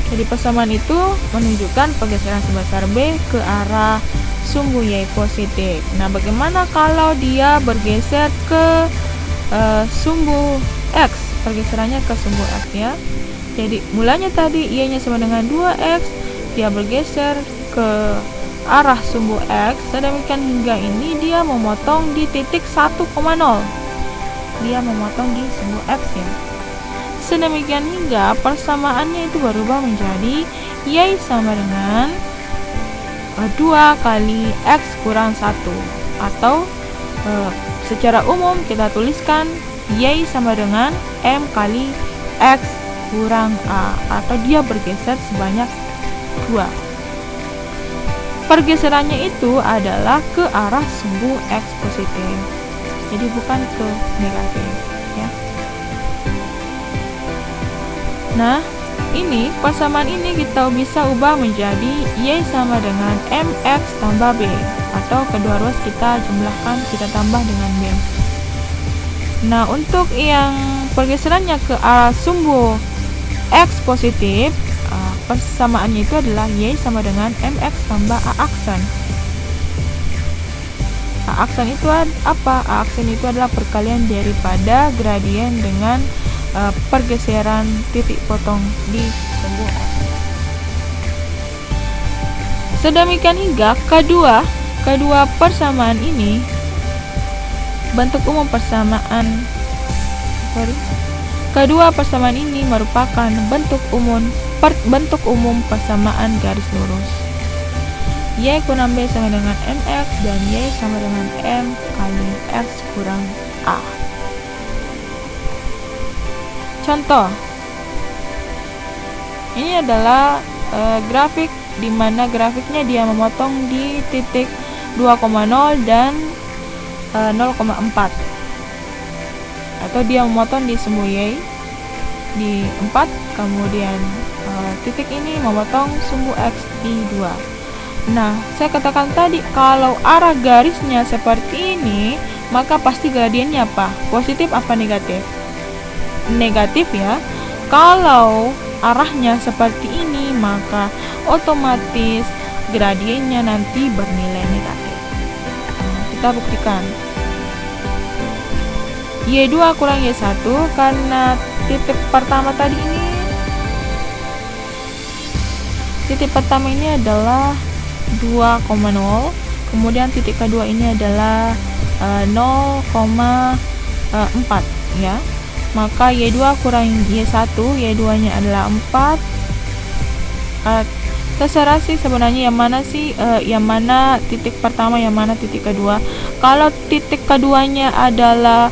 Jadi persamaan itu menunjukkan pergeseran sebesar B ke arah sumbu Y positif. Nah, bagaimana kalau dia bergeser ke sumbu X? Pergeserannya ke sumbu X ya. Jadi mulanya tadi Y-nya sama dengan 2X, dia bergeser ke arah sumbu X, sedemikian hingga ini dia memotong di titik 1,0. Dia memotong di sumbu X ya. Sedemikian hingga persamaannya itu berubah menjadi Y sama dengan 2 kali X kurang 1, atau secara umum kita tuliskan Y sama dengan M kali X kurang A, atau dia bergeser sebanyak 2. Pergeserannya itu adalah ke arah sumbu X positif, jadi bukan ke negatif ya. Nah, ini persamaan ini kita bisa ubah menjadi Y sama dengan MX tambah B, atau kedua ruas kita jumlahkan, kita tambah dengan B. Nah, untuk yang pergeserannya ke arah sumbu X positif, persamaannya itu adalah Y sama dengan MX tambah A aksen. A aksen itu apa? A aksen itu adalah perkalian daripada gradien dengan pergeseran titik potong di sumbu X. Sedemikian hingga kedua persamaan ini, bentuk umum persamaan kedua persamaan ini merupakan bentuk umum persamaan garis lurus. Y kurang B sama dengan MX dan Y sama dengan M kali X kurang A. Contoh, ini adalah grafik di mana grafiknya dia memotong di titik 2,0 dan 0,4, atau dia memotong di sumbu Y di 4, kemudian titik ini memotong sumbu X di 2. Nah, saya katakan tadi kalau arah garisnya seperti ini, maka pasti gradiennya apa? Positif apa negatif? Negatif ya. Kalau arahnya seperti ini, maka otomatis gradiennya nanti bernilai negatif. Nah, kita buktikan. Y2 kurang Y1, karena titik pertama tadi ini, titik pertama ini adalah 2,0, kemudian titik kedua ini adalah 0,4 ya. Maka Y2 kurang Y1, Y2 nya adalah 4. Terserah sih sebenarnya yang mana titik pertama, yang mana titik kedua. Kalau titik keduanya adalah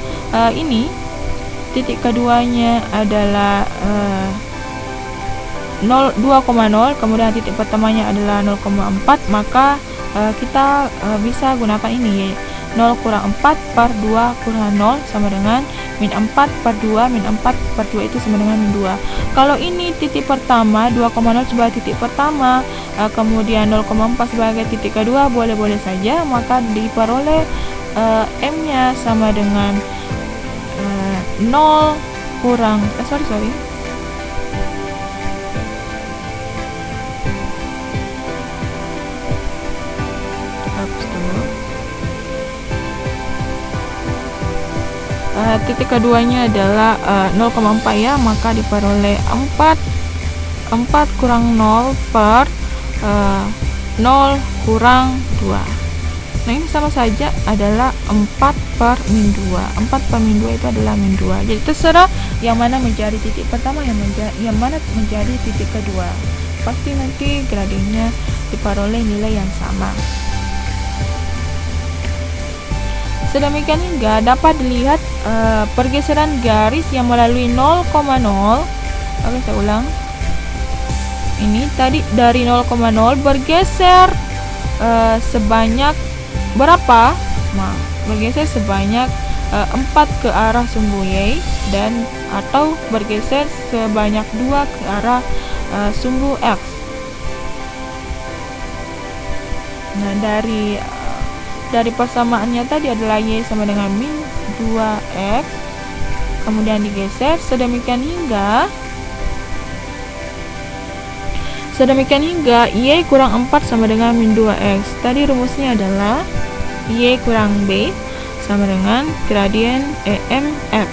titik keduanya adalah 2,0, kemudian titik pertamanya adalah 0,4, maka kita bisa gunakan ini, 0 kurang 4 per 2 kurang 0 sama dengan min 4 per 2, min 4 per 2 itu sama dengan min 2. Kalau ini titik pertama, 2,0 sebagai titik pertama, kemudian 0,4 sebagai titik kedua, boleh-boleh saja, maka diperoleh M nya sama dengan 0 kurang titik keduanya adalah 0,4 ya, maka diperoleh 4 kurang 0 per 0 kurang 2. Nah, ini sama saja adalah 4 per min 2. 4 per min 2 itu adalah min 2. Jadi terserah yang mana menjadi titik pertama, yang mana menjadi titik kedua. Pasti nanti gradiennya diperoleh nilai yang sama. Sedemikian hingga dapat dilihat pergeseran garis yang melalui 0,0. Oke, saya ulang. ini tadi dari 0,0 bergeser sebanyak berapa? Nah, bergeser sebanyak 4 ke arah sumbu Y dan atau bergeser sebanyak 2 ke arah sumbu X. Nah, dari persamaannya tadi adalah Y sama dengan min 2X, kemudian digeser sedemikian hingga Y kurang 4 sama dengan min 2X. Tadi rumusnya adalah Y kurang B sama dengan gradien EMX.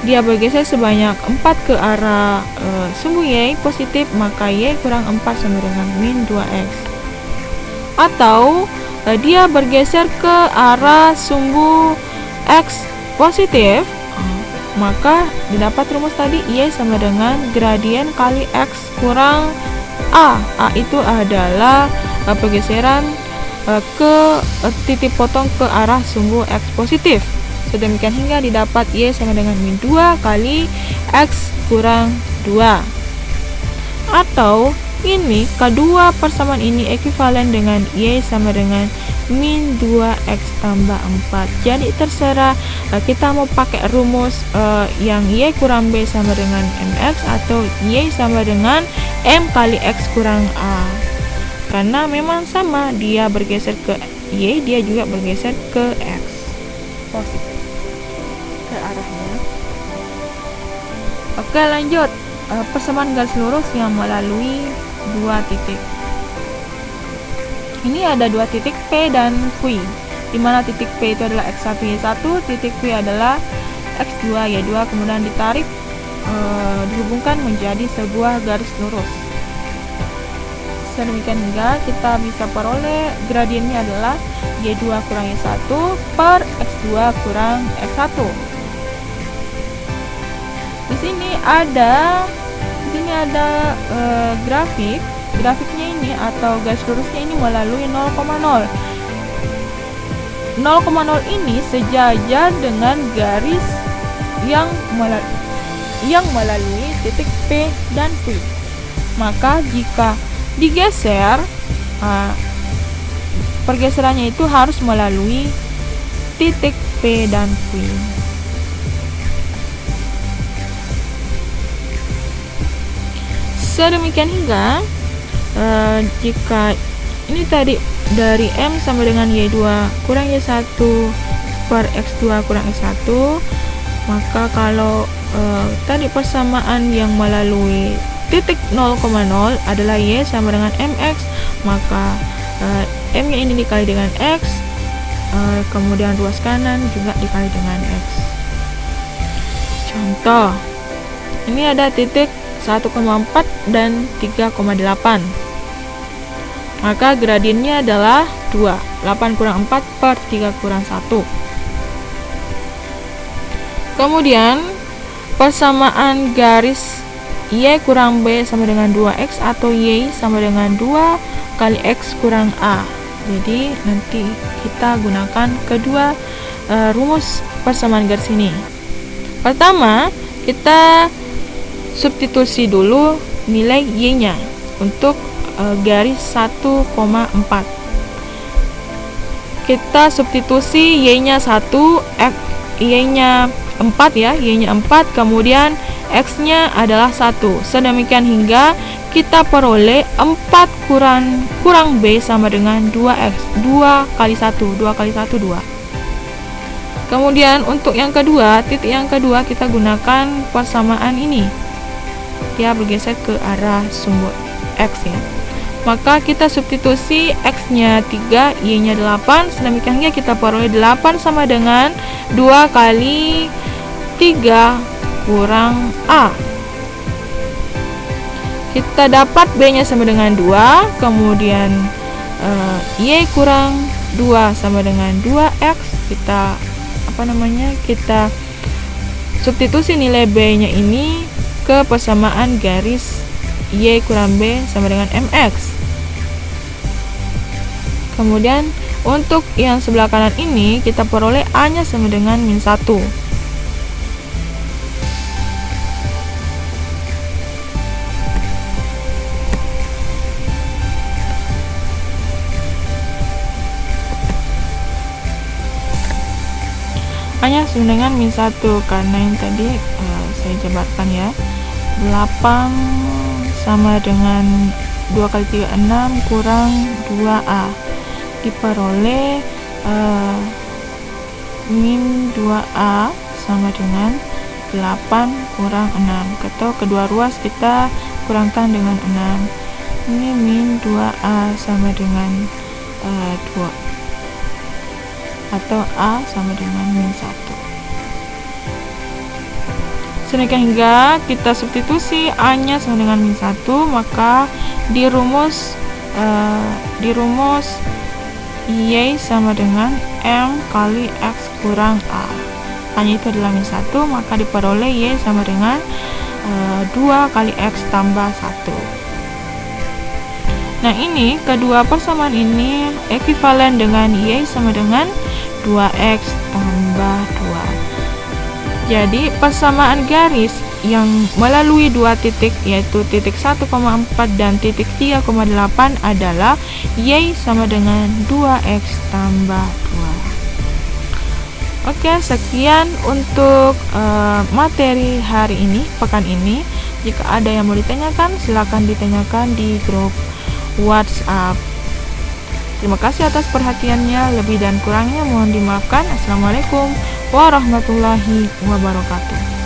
Dia bergeser sebanyak 4 ke arah sumbu Y positif, maka Y kurang 4 sama dengan min 2X. Atau dia bergeser ke arah sumbu X positif, maka didapat rumus tadi Y sama dengan gradien kali X kurang A. A itu adalah pergeseran ke titik potong ke arah sumbu X positif. Sedemikian hingga didapat Y sama dengan min 2 kali X kurang 2. Atau ini kedua persamaan ini ekuivalen dengan Y sama dengan min 2X tambah 4. Jadi terserah kita mau pakai rumus yang Y kurang B sama dengan MX atau Y sama dengan M kali X kurang A. Karena memang sama, dia bergeser ke Y, dia juga bergeser ke X positif ke arahnya. Oke, lanjut. Persamaan garis lurus yang melalui dua titik. Ini ada dua titik P dan Q, di mana titik P itu adalah X1 Y1, titik Q adalah X2 Y2, kemudian ditarik dihubungkan menjadi sebuah garis lurus. Sedemikian hingga kita bisa peroleh gradiennya adalah Y2 kurang Y1 per X2 kurang X1. Di sini ada grafiknya ini atau garis lurusnya ini melalui 0,0. 0,0 ini sejajar dengan garis yang melalui titik P dan Q. Maka jika digeser, pergeserannya itu harus melalui titik P dan Q. Sedemikian hingga jika ini tadi dari M sama dengan Y2 kurang Y1 per X2 kurang X1, maka kalau tadi persamaan yang melalui titik 0,0 adalah Y sama dengan MX, maka M nya ini dikali dengan X, kemudian ruas kanan juga dikali dengan X. Contoh, ini ada titik 1,4 dan 3,8, maka gradiennya adalah 2, 8 kurang 4 per 3 kurang 1. Kemudian persamaan garis Y kurang B sama dengan 2X atau Y sama dengan 2 kali X kurang A. Jadi nanti kita gunakan kedua rumus persamaan garis ini. Pertama, kita substitusi dulu nilai Y-nya untuk garis 1,4. Kita substitusi Y-nya 1, Y-nya 4 ya, Y-nya 4, kemudian X-nya adalah 1. Sedemikian hingga kita peroleh 4 kurang B sama dengan 2X. 2 kali 1, 2 kali 1, 2. Kemudian untuk yang kedua, titik yang kedua kita gunakan persamaan ini. Dia bergeser ke arah sumbu X ya. Maka kita substitusi X-nya 3, Y-nya 8. Sedemikian hingga kita peroleh 8 sama dengan 2 kali 3 kurang A. Kita dapat B-nya sama dengan 2, kemudian Y kurang 2 sama dengan 2X. Kita kita substitusi nilai B-nya ini ke persamaan garis Y kurang B sama dengan MX. Kemudian untuk yang sebelah kanan ini kita peroleh A-nya sama dengan min 1. hanya sama dengan min 1 karena yang tadi saya jabarkan ya. 8 sama dengan 2 kali 3 6 kurang 2A diperoleh min 2A sama dengan 8 kurang 6, atau kedua ruas kita kurangkan dengan 6. Ini min 2A sama dengan 2, atau A sama dengan min 1. Sedemikian hingga kita substitusi A nya sama dengan min 1, maka dirumus Y sama dengan M kali X kurang A. A nya itu adalah min 1, maka diperoleh Y sama dengan 2 kali X tambah 1. Nah, ini kedua persamaan ini ekuivalen dengan Y sama dengan 2X tambah 2. Jadi persamaan garis yang melalui dua titik, yaitu titik 1,4 dan titik 3,8 adalah Y sama dengan 2X tambah 2. Oke, sekian untuk materi hari ini, pekan ini. Jika ada yang mau ditanyakan, silakan ditanyakan di grup WhatsApp. Terima kasih atas perhatiannya, lebih dan kurangnya mohon dimaafkan. Assalamualaikum warahmatullahi wabarakatuh.